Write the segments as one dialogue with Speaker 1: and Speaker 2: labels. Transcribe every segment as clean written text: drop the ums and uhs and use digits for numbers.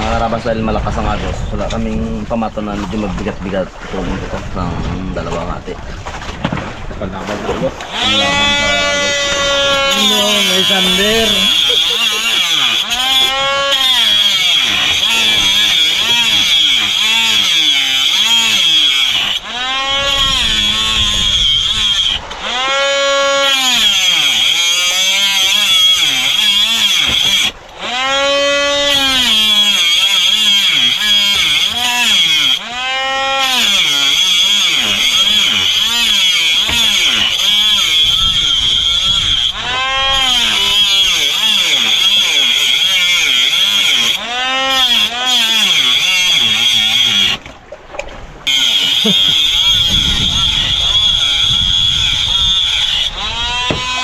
Speaker 1: mga karabas dahil malakas ang agos. Wala kaming pamato na medyo magbigat-bigat. Tulong ito ng dalawang ate.
Speaker 2: Palaban ng agos.
Speaker 1: Ano, may sander.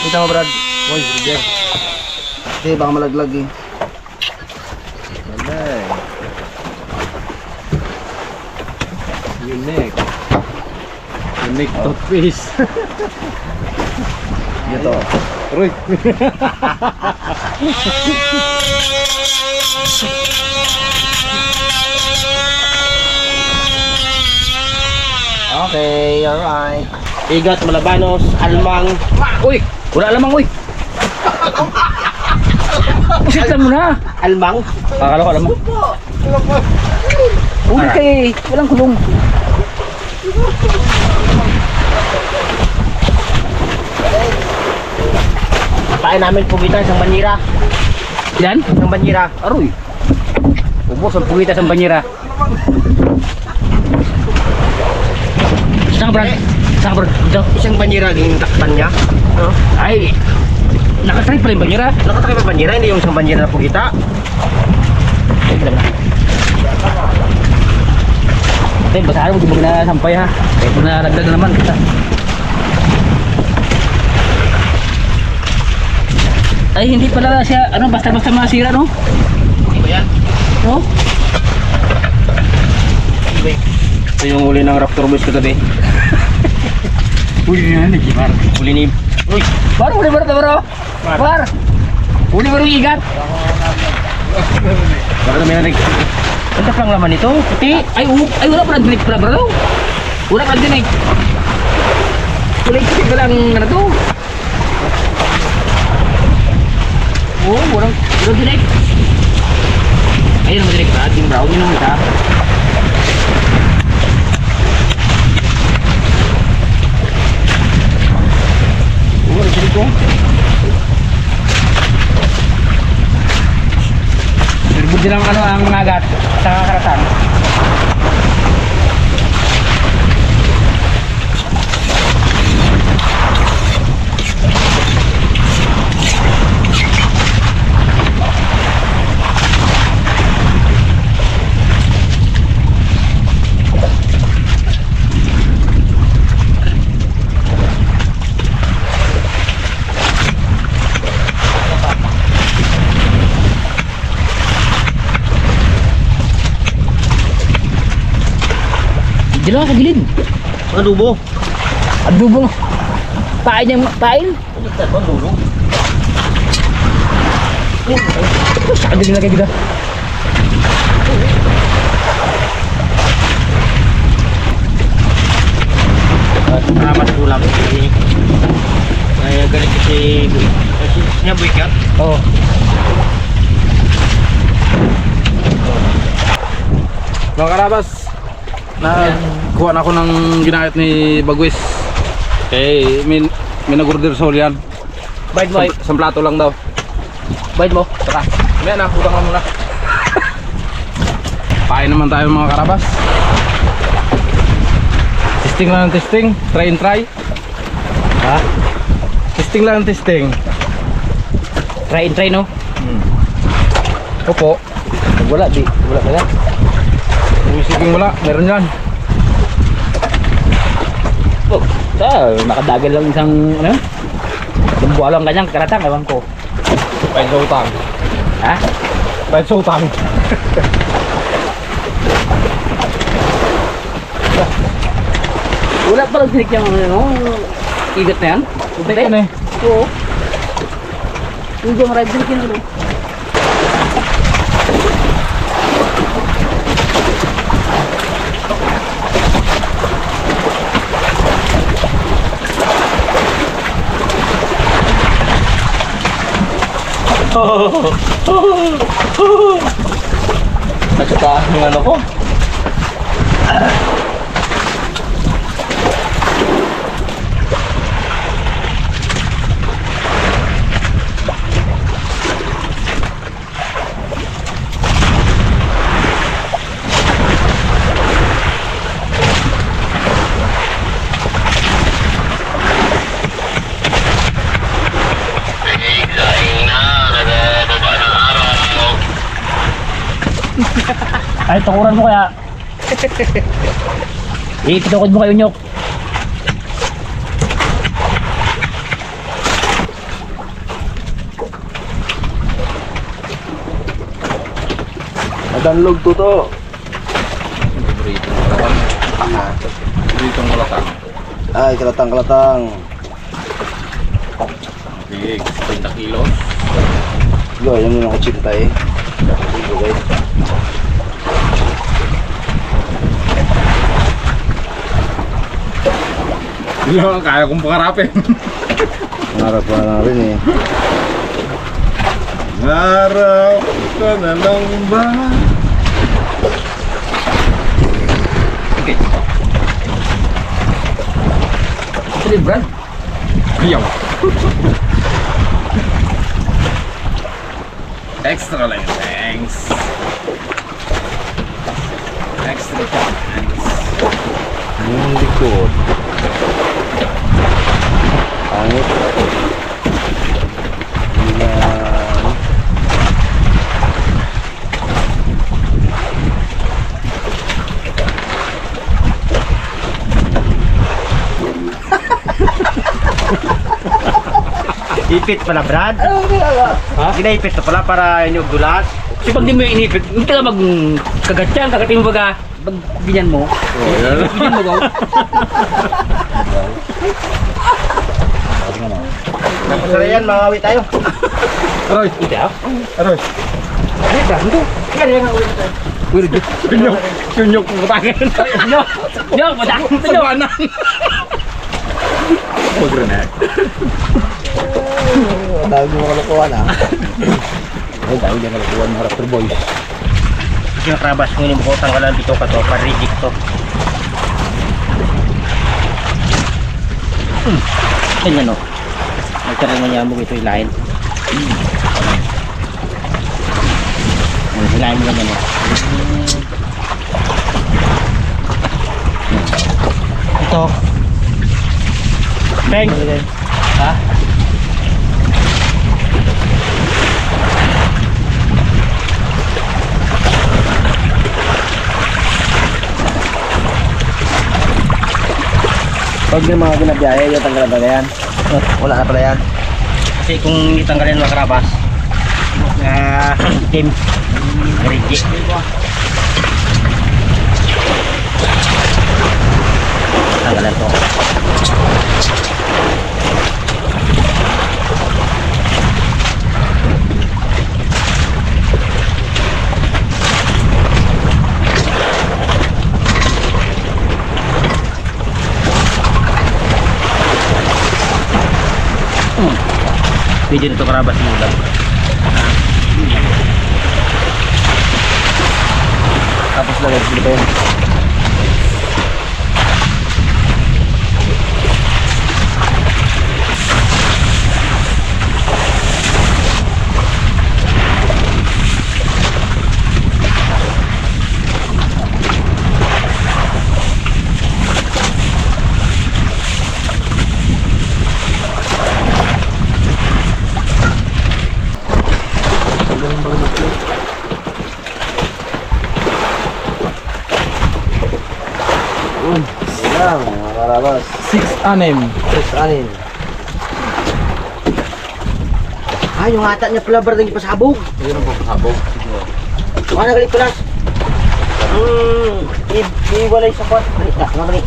Speaker 1: Kita mo, Brad.
Speaker 2: Boy, Roger.
Speaker 1: Hindi, baka malaglag eh.
Speaker 2: Malay. Unique. Unique to fish.
Speaker 1: Dito.
Speaker 2: Roy.
Speaker 1: Okay, alright. Igat, malabanos, almang. Uy! Wala lamang, uy! Usitan mo na! Almang? Akala ko alamang. Uli kay, walang kulong. Pain namin pugitan isang banyira. Yan? Isang banyira. Aroy. Ubos ang pugitan isang banyira. Saan ka, Brad? Saan ka, Brad? Ito. Isang banyira yung takpan niya. Ay, nakatry pa rin banyira. Nakatry pa banyira, hindi yung isang banyira na pugita. Ay, bilang na. Ito yung basahan mo, di mo na sampay ha. Kaya mo na lagdag na naman. Ay, hindi pala siya, ano, basta-basta masira, no? Hindi ba yan? No? Ito yung uli ng Raptor Boys kagabi. Uli na nagimar. Uli ni... Uy! Bar, uli ba ito bro? Bar! Uli ba rin igat? Baka na may nanig. Ang tapang laman ito. Puti. Ay, ay wala pa nagdinig pala bro. Wala ka nagdinig. Wala ikitig ka lang na ito. Oo, walang dinig. Ayun naman dinig ba? Yung brown yun naman ita. Oo, dinig ko. Budi lang ano ang agat sa kakarasan. Diyan lang sa gilid. Adobo. Adobo. Pain yung pain. Ito ba adobo? Sa gilid lagi kita. Salamat ulam ini. Saya galing kasi niya buik ya? Oo.
Speaker 2: Mga karabas, kuha na ako ng ginahit ni Bagwis. Eh, may nag-order sa yan.
Speaker 1: Bayad mo ay.
Speaker 2: Isang plato lang daw.
Speaker 1: Bayad mo.
Speaker 2: Tara, may na, utang ka muna. Pain naman tayo mga karabas. Testing lang ng testing, try and try.
Speaker 1: Ha?
Speaker 2: Testing lang ng testing.
Speaker 1: Try and try no?
Speaker 2: Opo.
Speaker 1: Wala di, wala pala.
Speaker 2: Sige wala, meron yan.
Speaker 1: Oh, nakadagal lang isang ano? Lumbuha lang kanyang karatang, ewan ko.
Speaker 2: Bayad sa utang.
Speaker 1: Ha?
Speaker 2: Bayad sa utang.
Speaker 1: Wala pa lang tinik yung ano, igat na yan?
Speaker 2: Utek yan eh.
Speaker 1: Oo. Hindi marami tinik yun ano. Nagkata ang ano ko.
Speaker 3: Ay, tukuran mo kaya. Ipitukod mo kayo nyok.
Speaker 1: Nadanlog to.
Speaker 2: Britong malatang.
Speaker 1: Ay, kalatang.
Speaker 2: Big, 30 kilos.
Speaker 1: Yo, yan muna ko chip tayo. Okay.
Speaker 2: Hindi naman kaya kong pangarapin.
Speaker 1: Nangarap pa na rin eh.
Speaker 2: Narap ka na lang ba?
Speaker 1: Okay. Sige, Brad.
Speaker 2: Ayaw. Extra lang yun, thanks. Extra thanks.
Speaker 1: Yung likod. Pangit. Yan. Ipit pala, Brad. Ha? Ginaipit na pala para yung dulas.
Speaker 3: Kasi pag di mo yung inipit, hindi ka magkagatyan, kagatin mo baga, pag ganyan mo.
Speaker 2: Yan.
Speaker 3: Ganyan mo gaw.
Speaker 1: Tapos na yan, mawawi tayo.
Speaker 2: Aroy.
Speaker 3: Ito ah.
Speaker 2: Aroy.
Speaker 1: Ano ba? Ito. Kaya yan ang ulit tayo.
Speaker 2: Pinyok. Pinyok mo tayo.
Speaker 3: Nyok! Nyok! Madang!
Speaker 2: Sabanan. Pag-renek.
Speaker 1: Dahil mo kalukuhan ha.
Speaker 2: Ay, dahil din nalakuan ng Raptor Boys.
Speaker 1: Kasi yung krabas ko yung bukotang ka lang dito ka to. Paridik to.
Speaker 3: Ganyan o. Nagkaroon mo niya mo ito ilahin. Ilahin mo ganyan o.
Speaker 1: Ito.
Speaker 3: Bang!
Speaker 1: Ha? Pag yung mga binabiyahe, yung tanggalan ba yan? Wala na pala yan. Kasi kung itanggalin mga karabas, team, garigi. Tanggalan to. Pwede nito karabas yung ulam. Tapos lagay dito yun. Yan, mga karabas.
Speaker 2: 6-anim.
Speaker 1: Anin. Ah, yung ata niya pala ba naging pasabog?
Speaker 2: Ayun ang pagkakabog.
Speaker 1: Ano galit pelas? Iwalay sa pot. Balik na, balik.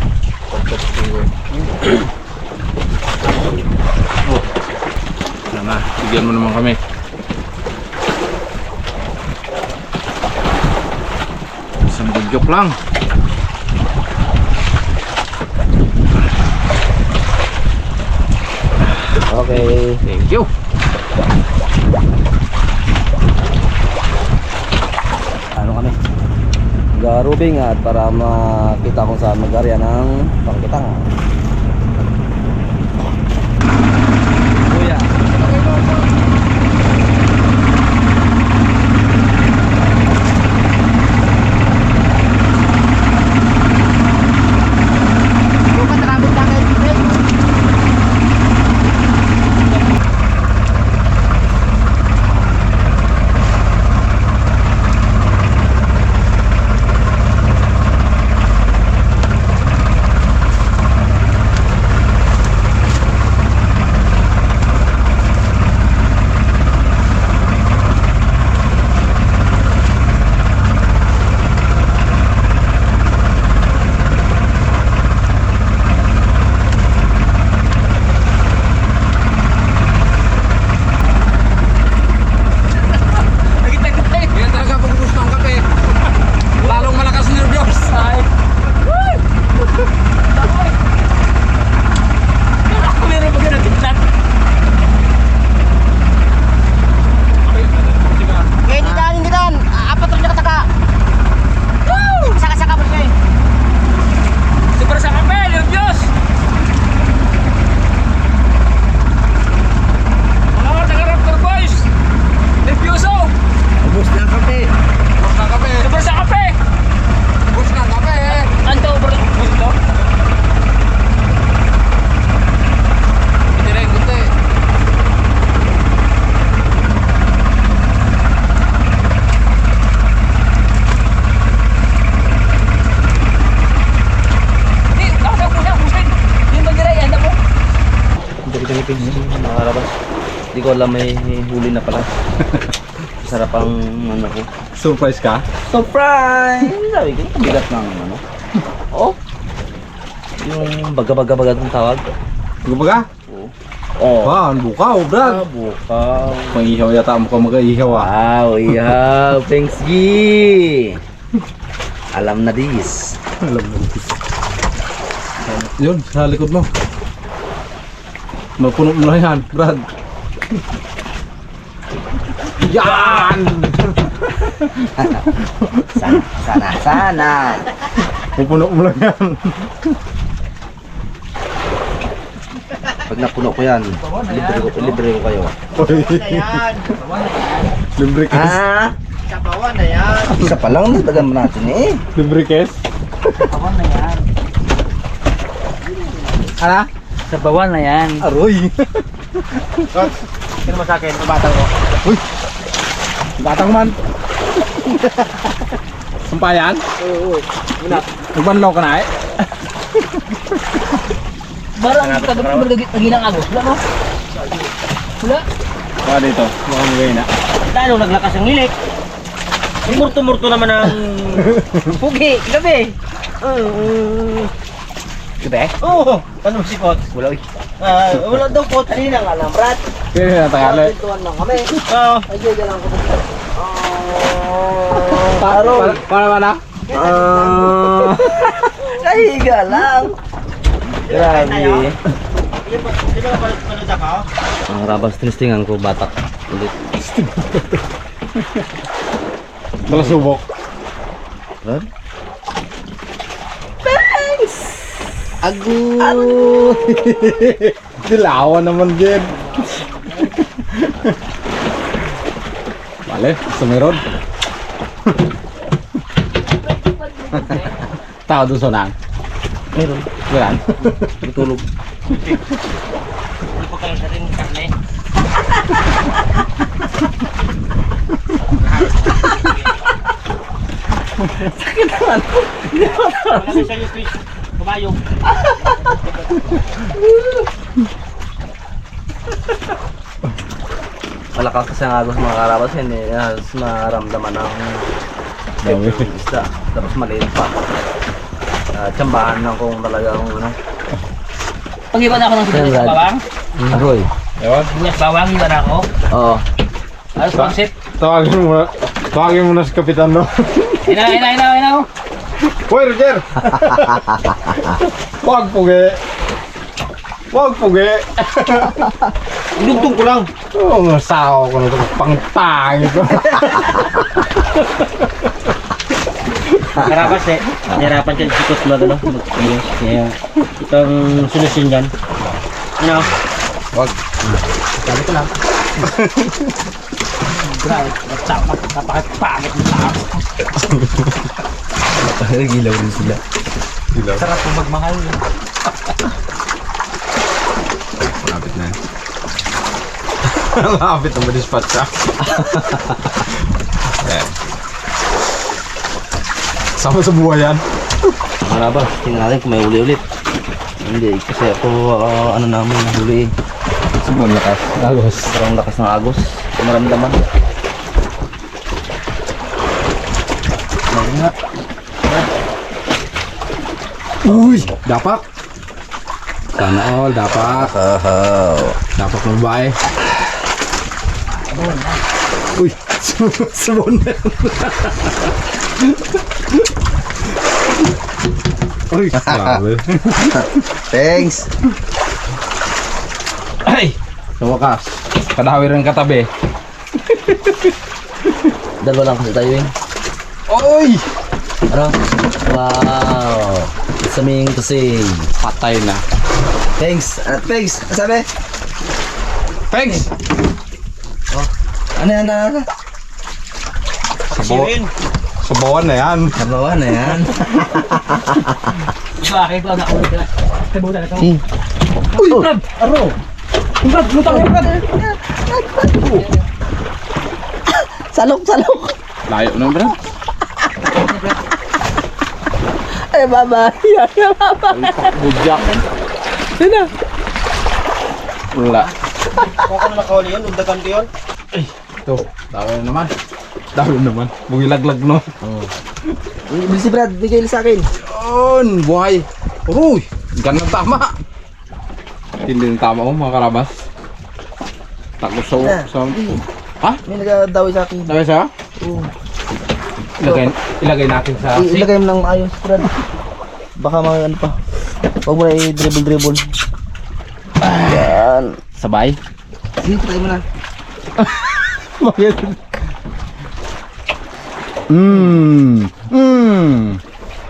Speaker 2: Sana, bigyan mo naman kami. Isang budyok lang.
Speaker 1: Okay.
Speaker 2: Thank you.
Speaker 4: kami. Garubing at para makita kung saan mag-area ng pangkitang. Kuya.
Speaker 2: Yan talaga pag gusto ng kape. Lalong malakas nervyos.
Speaker 3: Ako meron pa ganun tiktak.
Speaker 1: Eh, hindi dan. Apat rin nakataka. Saka-saka bro kayo.
Speaker 3: Super sa kape, nervyos. Mga taga-Raptor Boys. Nervyoso.
Speaker 4: Ubus na ang kape.
Speaker 2: Bus ng kape.
Speaker 3: Super sa kape.
Speaker 2: Bus ng kape.
Speaker 3: Anto, bro. Gusto?
Speaker 2: Hindi rin, kunti.
Speaker 3: Hindi, nakasap mo siya. Busin. Yung mag-iray, handa mo.
Speaker 4: Dali-dali nakalabas. Hindi ko alam may huli na pala. Sarap ang ano ko.
Speaker 2: Surprise ka?
Speaker 4: Surprise! Sabi ko, bigat ng ano. Oh. Yung baga-baga-baga ng tawag.
Speaker 2: Gumaga?
Speaker 4: Oh.
Speaker 2: Wow, ang bukaw, brad.
Speaker 4: Bukaw.
Speaker 2: Pangihaw yata mo ka mag-ihaw ah.
Speaker 4: Wow, ihaw. Thanks, G. Alam na dis.
Speaker 2: Alam mo. Yun, sa likod mo. Mapuno mo na yan, brad. Yan!
Speaker 4: Sana.
Speaker 2: Pupuno mo lang yan.
Speaker 4: Pag napuno ko yan, libre ko kayo.
Speaker 2: Uy. Libre kes.
Speaker 4: Ah,
Speaker 1: Sabawan na yan.
Speaker 4: isa pa lang, nagdagan mo natin eh.
Speaker 2: Libre kes. Ano?
Speaker 3: Sa bawan na yan.
Speaker 2: Aroy.
Speaker 1: Sino mo sa akin? Batang ko.
Speaker 2: Uy. Batang man. Sampayan?
Speaker 1: Oo.
Speaker 2: Nagbanlaw ka na eh.
Speaker 3: Barang kagabi nagilang agos. Wala no? Wala.
Speaker 2: Baka dito. Baka magay na.
Speaker 1: Tayo naglakas ang lilik. Murto-murto naman ang pugi. Gabi.
Speaker 3: Gabi?
Speaker 1: Oo. Ano si Kot?
Speaker 3: Wala uy.
Speaker 1: Wala daw Kot. Kanina nga lang, Brad.
Speaker 2: Kaya na tagali.
Speaker 1: Tuwan lang kami. Oo. Ayun, yan lang ko.
Speaker 2: Para mana?
Speaker 4: Kahiga lang. Grabe.
Speaker 1: Di ba napanood ako?
Speaker 4: Ang rabas tinistingan ko, batak. Ulit.
Speaker 2: Bala subok.
Speaker 4: Brad? Agu.
Speaker 2: Dilawan naman din. Vale, sumirod. Tao doon sa nang.
Speaker 4: Meron.
Speaker 2: Yan.
Speaker 4: Tutulog.
Speaker 1: Ano pa kayo sa rin karne?
Speaker 4: Sakit naman.
Speaker 1: Wala kayo sa iyo, Chris. Kumayong.
Speaker 4: Malakas kasi ang agos mga karabas, hindi maramdaman ng
Speaker 2: Dami.
Speaker 4: isda. Tapos maliit pa. Tsambahan lang kung talagang ano.
Speaker 3: Pag-iba na ako ng sibuyas
Speaker 4: Brad.
Speaker 3: bawang.
Speaker 4: Aroy.
Speaker 2: Ewan.
Speaker 3: Sibuyas bawang, iba na ako.
Speaker 4: Oo.
Speaker 3: Ayos concept.
Speaker 2: Tawagin mo na si Kapitan, no?
Speaker 3: Ina.
Speaker 2: Hoy, Roger! Huwag pugi! Huwag pugi!
Speaker 1: Lugtong ko lang.
Speaker 2: Oo, masawa ko na ito. Pangtangit ko.
Speaker 1: Karabas eh. Nahirapan siya sikot mag ano. Kaya itong solusyon dyan. Ano?
Speaker 2: Wag.
Speaker 1: Sabi ko lang. Grabe. Napakapangit ng tao.
Speaker 4: Gilaw rin sila.
Speaker 1: Sarap po magmahal.
Speaker 2: Malapit na. Malapit na ma-dispatch siya. Ayan. Sama sa buhay yan.
Speaker 4: Wala ba? Tingnan natin kung may uli ulit. Hindi, kasi ako, ano namin, huli eh.
Speaker 2: Sobrang lakas. Agos.
Speaker 4: Sobrang lakas ng agos. Maramdaman. Malinga.
Speaker 2: Uy! Dapak! Sana all, dapak. Dapak ng babae. Uy! Sabon na. Uy! Grabe.
Speaker 4: Thanks!
Speaker 2: Ay! Sa wakas. Kadawi rin katabi.
Speaker 4: Dalawa lang kasi tayo eh.
Speaker 2: Uy!
Speaker 4: Ano? Wow! It's amazing to see.
Speaker 2: Patay na.
Speaker 4: Thanks! Thanks! Sabi?
Speaker 2: Thanks!
Speaker 4: Ano yan? Ano?
Speaker 2: Sabawan na yan.
Speaker 4: Kabawan na yan.
Speaker 1: Bakit ba nakaulit ka? Kabutan na ito.
Speaker 4: Uy!
Speaker 1: Brad! Aro! Brad! Lutang mo Brad!
Speaker 4: Salok! Salok!
Speaker 2: Layo na bro.
Speaker 4: Ay, baba! Ay, baba!
Speaker 2: Bujak.
Speaker 4: Yan na!
Speaker 2: Wala.
Speaker 1: Kung ako na nakahuli yun, undagan ko yun.
Speaker 2: Ito. Dami na naman. Dami na naman. Bugilaglag no.
Speaker 4: Bilis si Brad, bigay sa akin.
Speaker 2: Yun! Buhay! Uy! Ganang tama! Hindi ng tama mga karabas. Takot sa... Ha?
Speaker 4: May nagadawi sa akin.
Speaker 2: Sabi siya?
Speaker 4: Oo.
Speaker 2: Ilagay natin sa...
Speaker 4: Ilagay mo ng maayos, Brad. Baka mga ano pa. Huwag mo na i-dribble. Yan.
Speaker 2: Sabay?
Speaker 4: Sige, try mo na.
Speaker 2: Bakit?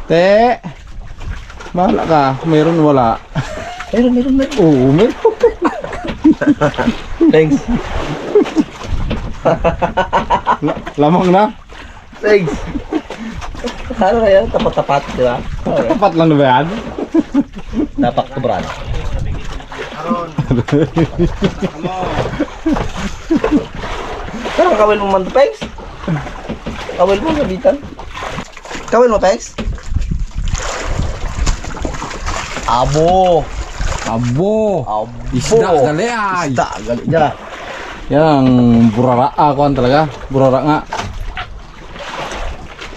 Speaker 2: Te! Bahala ka. Meron wala.
Speaker 4: Meron.
Speaker 2: Oo, meron.
Speaker 4: Thanks.
Speaker 2: Lamang na.
Speaker 4: Thanks. Ano kaya? Tapat-tapat, di ba?
Speaker 2: Tapat lang na ba yan?
Speaker 4: Dapat to, Brad. Pero kawil mo man to, Pex? Kawil mo, sabitan. Kawil mo, Pex? Abo!
Speaker 2: Abo! Isda gali ay!
Speaker 4: Isda, gali niya.
Speaker 2: Yan ang burara. Ako talaga. Burara nga.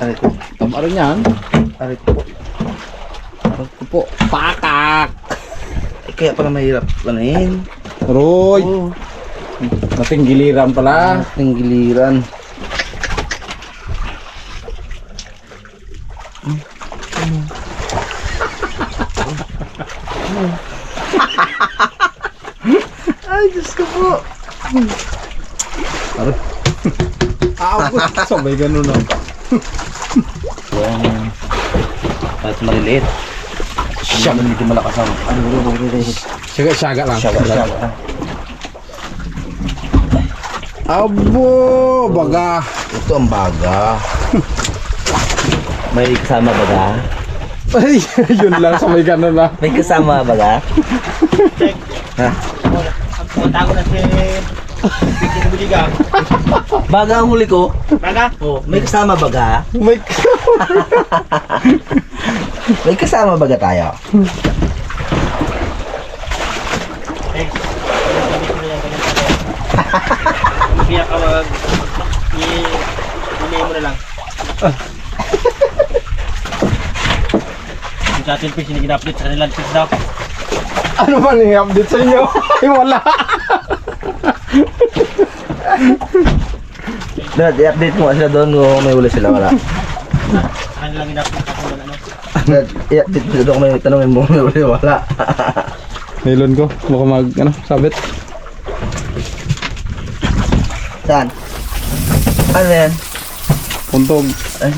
Speaker 4: Arit ko.
Speaker 2: Tama rin yan.
Speaker 4: Arit ko.
Speaker 2: Ito po. Pakak!
Speaker 4: Kaya pala mahirap panahin.
Speaker 2: Roy!
Speaker 4: Oo.
Speaker 2: Nating giliran pala.
Speaker 4: Ating giliran. Ay, Diyos ko po.
Speaker 2: Sabay ganun na.
Speaker 4: Yan. Kahit maliliit. Siya. Hindi malakas ang...
Speaker 2: Syaga lang.
Speaker 4: Siya.
Speaker 2: Abo! Baga!
Speaker 4: Ito ang baga. May kasama baga?
Speaker 2: Ay! Yun lang. Sabay ganun na.
Speaker 4: May kasama baga? Ha?
Speaker 1: Matago na si... Bigyan ng buliga.
Speaker 4: Baga ang huli ko?
Speaker 1: Baga?
Speaker 4: Oh, may kasama baga?
Speaker 2: May
Speaker 4: May kasama baga tayo?
Speaker 1: Kaya ka wag... I-name mo na lang. Yung sa ating fish, hindi gina-update sa kanilang fish daw.
Speaker 2: ano man i-update sa inyo? Ay wala!
Speaker 4: Dad, i-update mo sila doon kung may huli sila, wala.
Speaker 1: Sa kanilang gina-update ako na ano.
Speaker 4: Dad, i-update mo sila doon kung may tanongin mo kung may huli, wala.
Speaker 2: Nilon ko. Baka sabit.
Speaker 4: Saan? Ano yan?
Speaker 2: Puntog.
Speaker 4: Ay,